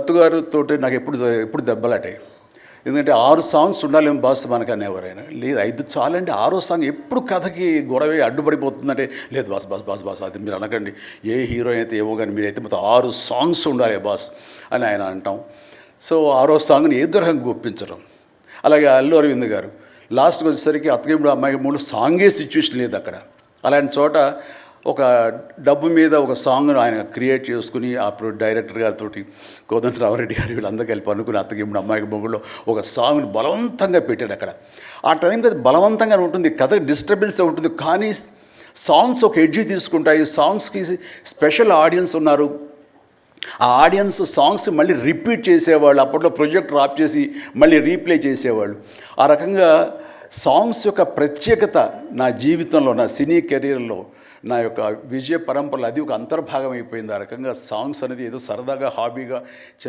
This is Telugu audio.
దత్తు గారితో నాకు ఎప్పుడు దెబ్బలాటాయి. ఎందుకంటే 6 సాంగ్స్ ఉండాలేమో బాస్ మనకు అనేవారైనా. లేదు 5 చాలండి, 6వ సాంగ్ ఎప్పుడు కథకి గొడవ అడ్డుపడిపోతుందంటే, లేదు బాస్ బాస్ బాస్ బాస్ అది మీరు అనకండి, ఏ హీరో అయితే ఏమో కానీ మీరైతే మొత్తం 6 సాంగ్స్ ఉండాలి బాస్ అని ఆయన అంటాం. సో 6వ సాంగ్ని ఏ రకంగా ఒప్పించడం. అలాగే అల్లు అరవింద్ గారు లాస్ట్కి వచ్చేసరికి అత్తగిప్పుడు అమ్మాయి మూడు సాంగే సిచ్యువేషన్ లేదు అక్కడ. అలాంటి చోట ఒక డబ్బు మీద ఒక సాంగ్ను ఆయన క్రియేట్ చేసుకుని అప్పుడు డైరెక్టర్ గారితో కోదండరామరెడ్డి గారు వీళ్ళందరూ కలిపి అనుకుని అత్తగిప్పుడు అమ్మాయికి మొగుళ్ళు ఒక సాంగ్ని బలవంతంగా పెట్టాడు అక్కడ. ఆ టైంకి అది బలవంతంగా ఉంటుంది, కథ డిస్టర్బెన్స్ ఉంటుంది, కానీ సాంగ్స్ ఒక ఎడ్జి తీసుకుంటాయి. సాంగ్స్కి స్పెషల్ ఆడియన్స్ ఉన్నారు. ఆ ఆడియన్స్ సాంగ్స్ మళ్ళీ రిపీట్ చేసేవాళ్ళు. అప్పట్లో ప్రొజెక్టర్ ఆఫ్ చేసి మళ్ళీ రీప్లే చేసేవాళ్ళు. ఆ రకంగా సాంగ్స్ యొక్క ప్రత్యేకత నా జీవితంలో, నా సినీ కెరీర్లో, నా యొక్క విజయ పరంపరలో అది ఒక అంతర్భాగం అయిపోయింది. ఆ రకంగా సాంగ్స్ అనేది ఏదో సరదాగా హాబీగా